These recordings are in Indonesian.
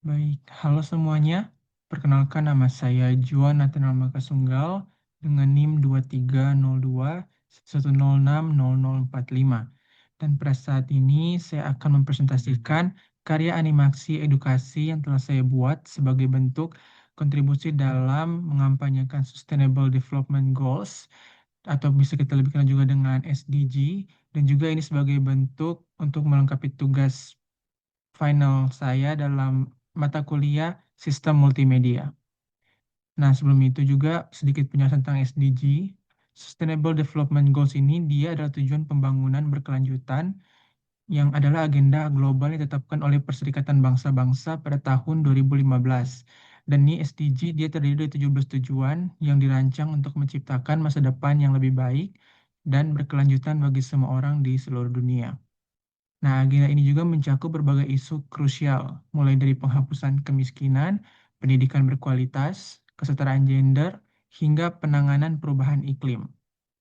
Baik, halo semuanya. Perkenalkan nama saya Juan Nathanael Makasunggal dengan NIM 2302-1060045. Dan pada saat ini saya akan mempresentasikan karya animasi edukasi yang telah saya buat sebagai bentuk kontribusi dalam mengampanyekan Sustainable Development Goals atau bisa kita lebih kenal juga dengan SDG, dan juga ini sebagai bentuk untuk melengkapi tugas final saya dalam mata kuliah Sistem Multimedia. Nah, sebelum itu juga sedikit penjelasan tentang SDG. Sustainable Development Goals ini dia adalah tujuan pembangunan berkelanjutan yang adalah agenda global yang ditetapkan oleh Perserikatan Bangsa-Bangsa pada tahun 2015. Dan ini SDG dia terdiri dari 17 tujuan yang dirancang untuk menciptakan masa depan yang lebih baik dan berkelanjutan bagi semua orang di seluruh dunia. Nah, agenda ini juga mencakup berbagai isu krusial, mulai dari penghapusan kemiskinan, pendidikan berkualitas, kesetaraan gender, hingga penanganan perubahan iklim.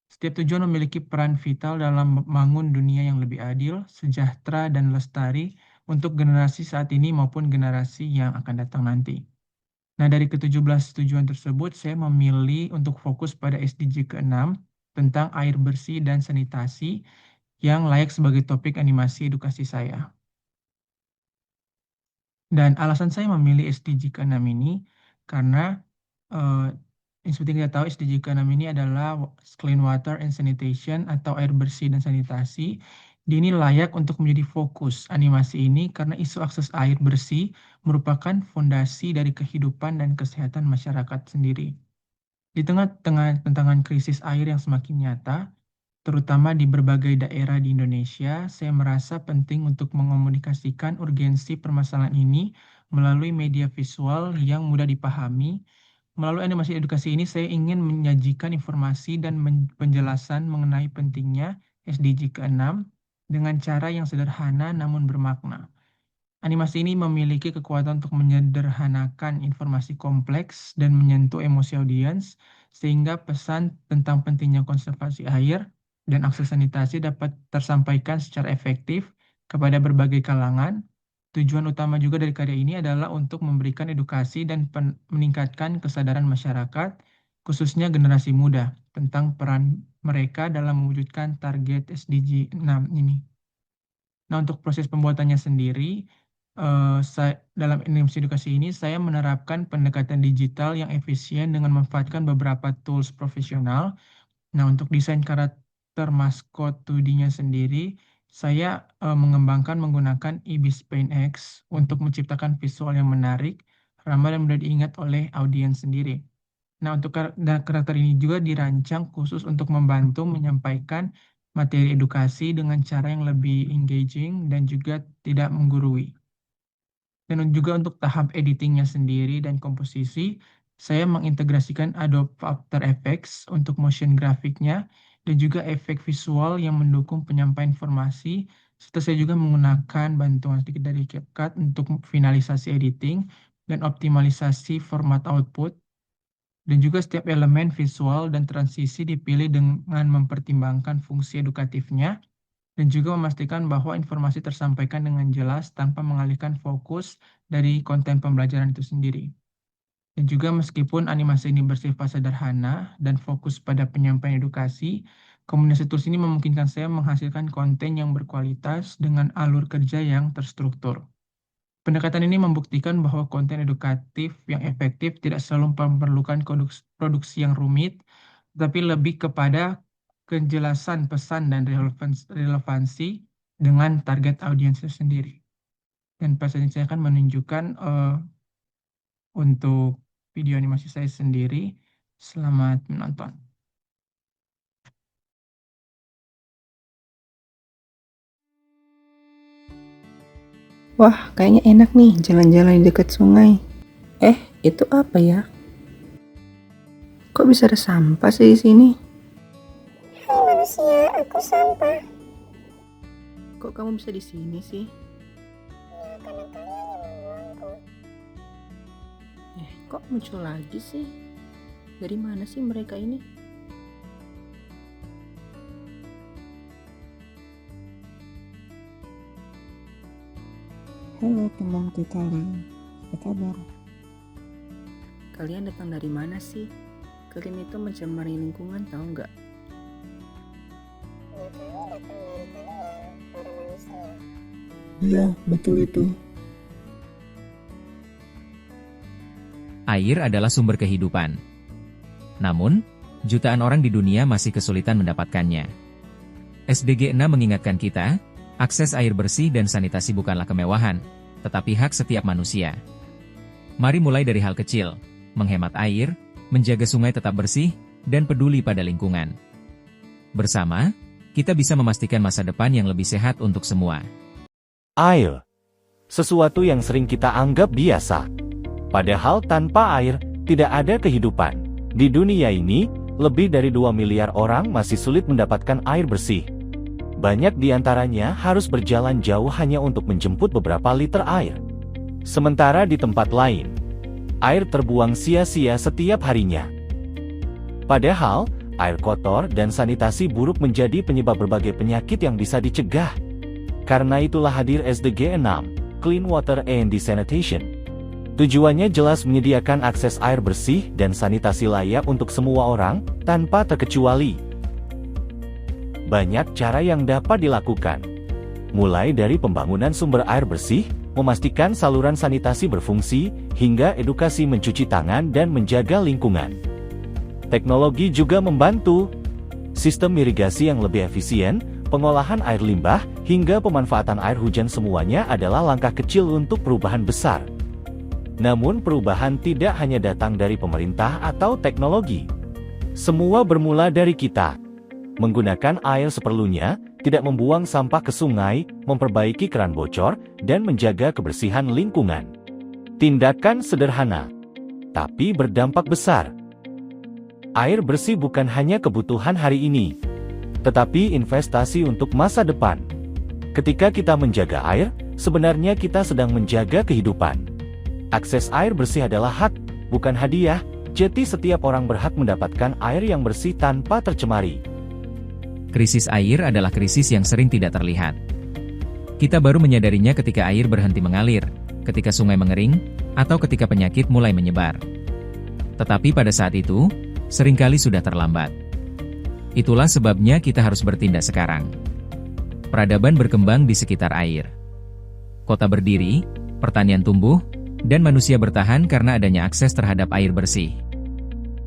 Setiap tujuan memiliki peran vital dalam membangun dunia yang lebih adil, sejahtera, dan lestari untuk generasi saat ini maupun generasi yang akan datang nanti. Nah, dari ke-17 tujuan tersebut, saya memilih untuk fokus pada SDG ke-6 tentang air bersih dan sanitasi yang layak sebagai topik animasi edukasi saya. Dan alasan saya memilih SDG ke-6 ini karena eh, seperti kita tahu SDG ke-6 ini adalah Clean Water and Sanitation atau air bersih dan sanitasi. Dia ini layak untuk menjadi fokus animasi ini karena isu akses air bersih merupakan fondasi dari kehidupan dan kesehatan masyarakat sendiri. Di tengah-tengah tantangan krisis air yang semakin nyata, terutama di berbagai daerah di Indonesia, saya merasa penting untuk mengomunikasikan urgensi permasalahan ini melalui media visual yang mudah dipahami. Melalui animasi edukasi ini, saya ingin menyajikan informasi dan penjelasan mengenai pentingnya SDG ke-6 dengan cara yang sederhana namun bermakna. Animasi ini memiliki kekuatan untuk menyederhanakan informasi kompleks dan menyentuh emosi audiens, sehingga pesan tentang pentingnya konservasi air dan akses sanitasi dapat tersampaikan secara efektif kepada berbagai kalangan. Tujuan utama juga dari karya ini adalah untuk memberikan edukasi dan meningkatkan kesadaran masyarakat, khususnya generasi muda, tentang peran mereka dalam mewujudkan target SDG 6 ini. Nah, untuk proses pembuatannya sendiri, dalam animasi edukasi ini, saya menerapkan pendekatan digital yang efisien dengan memanfaatkan beberapa tools profesional. Nah, untuk desain karakter maskot 2D-nya sendiri, saya mengembangkan menggunakan Ibis Paint X untuk menciptakan visual yang menarik, ramah dan mudah diingat oleh audiens sendiri. Nah, untuk karakter ini juga dirancang khusus untuk membantu menyampaikan materi edukasi dengan cara yang lebih engaging dan juga tidak menggurui. Dan juga untuk tahap editingnya sendiri dan komposisi, saya mengintegrasikan Adobe After Effects untuk motion grafiknya dan juga efek visual yang mendukung penyampaian informasi, serta saya juga menggunakan bantuan sedikit dari CapCut untuk finalisasi editing dan optimalisasi format output. Dan juga setiap elemen visual dan transisi dipilih dengan mempertimbangkan fungsi edukatifnya dan juga memastikan bahwa informasi tersampaikan dengan jelas tanpa mengalihkan fokus dari konten pembelajaran itu sendiri. Dan juga meskipun animasi ini bersifat sederhana dan fokus pada penyampaian edukasi, kombinasi tools ini memungkinkan saya menghasilkan konten yang berkualitas dengan alur kerja yang terstruktur. Pendekatan ini membuktikan bahwa konten edukatif yang efektif tidak selalu memerlukan produksi yang rumit, tetapi lebih kepada kejelasan pesan dan relevansi dengan target audiensnya sendiri. Dan pada ini saya akan menunjukkan untuk video animasi saya sendiri. Selamat menonton. Wah, kayaknya enak nih jalan-jalan di dekat sungai. Itu apa ya? Kok bisa ada sampah sih di sini? Hai manusia, aku sampah. Kok kamu bisa di sini sih? Ya, karena kalian yang membuangku. Kok muncul lagi sih? Dari mana sih mereka ini? Halo teman Tutali, dapat kabar. Kalian datang dari mana sih? Kalian itu mencemari lingkungan, tahu nggak? Ya kami datang dari kalian, para manusia. Iya, betul itu. Air adalah sumber kehidupan. Namun, jutaan orang di dunia masih kesulitan mendapatkannya. SDG 6 mengingatkan kita, akses air bersih dan sanitasi bukanlah kemewahan, tetapi hak setiap manusia. Mari mulai dari hal kecil, menghemat air, menjaga sungai tetap bersih, dan peduli pada lingkungan. Bersama, kita bisa memastikan masa depan yang lebih sehat untuk semua. Air. Sesuatu yang sering kita anggap biasa. Padahal tanpa air, tidak ada kehidupan. Di dunia ini, lebih dari 2 miliar orang masih sulit mendapatkan air bersih. Banyak di antaranya harus berjalan jauh hanya untuk menjemput beberapa liter air. Sementara di tempat lain, air terbuang sia-sia setiap harinya. Padahal, air kotor dan sanitasi buruk menjadi penyebab berbagai penyakit yang bisa dicegah. Karena itulah hadir SDG 6, Clean Water and Sanitation. Tujuannya jelas menyediakan akses air bersih dan sanitasi layak untuk semua orang, tanpa terkecuali. Banyak cara yang dapat dilakukan. Mulai dari pembangunan sumber air bersih, memastikan saluran sanitasi berfungsi, hingga edukasi mencuci tangan dan menjaga lingkungan. Teknologi juga membantu. Sistem irigasi yang lebih efisien, pengolahan air limbah, hingga pemanfaatan air hujan semuanya adalah langkah kecil untuk perubahan besar. Namun perubahan tidak hanya datang dari pemerintah atau teknologi. Semua bermula dari kita. Menggunakan air seperlunya, tidak membuang sampah ke sungai, memperbaiki keran bocor, dan menjaga kebersihan lingkungan. Tindakan sederhana, tapi berdampak besar. Air bersih bukan hanya kebutuhan hari ini, tetapi investasi untuk masa depan. Ketika kita menjaga air, sebenarnya kita sedang menjaga kehidupan. Akses air bersih adalah hak, bukan hadiah, jadi setiap orang berhak mendapatkan air yang bersih tanpa tercemari. Krisis air adalah krisis yang sering tidak terlihat. Kita baru menyadarinya ketika air berhenti mengalir, ketika sungai mengering, atau ketika penyakit mulai menyebar. Tetapi pada saat itu, seringkali sudah terlambat. Itulah sebabnya kita harus bertindak sekarang. Peradaban berkembang di sekitar air. Kota berdiri, pertanian tumbuh, dan manusia bertahan karena adanya akses terhadap air bersih.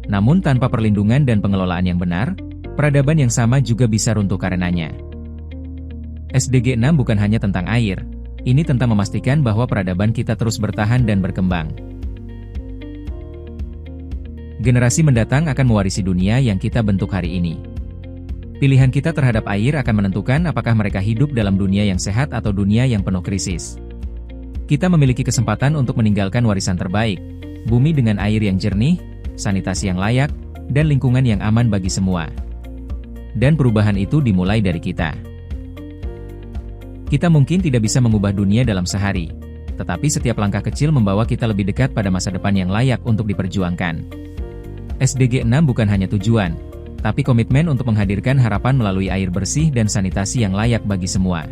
Namun tanpa perlindungan dan pengelolaan yang benar, peradaban yang sama juga bisa runtuh karenanya. SDG 6 bukan hanya tentang air, ini tentang memastikan bahwa peradaban kita terus bertahan dan berkembang. Generasi mendatang akan mewarisi dunia yang kita bentuk hari ini. Pilihan kita terhadap air akan menentukan apakah mereka hidup dalam dunia yang sehat atau dunia yang penuh krisis. Kita memiliki kesempatan untuk meninggalkan warisan terbaik, bumi dengan air yang jernih, sanitasi yang layak, dan lingkungan yang aman bagi semua. Dan perubahan itu dimulai dari kita. Kita mungkin tidak bisa mengubah dunia dalam sehari, tetapi setiap langkah kecil membawa kita lebih dekat pada masa depan yang layak untuk diperjuangkan. SDG 6 bukan hanya tujuan, tapi komitmen untuk menghadirkan harapan melalui air bersih dan sanitasi yang layak bagi semua.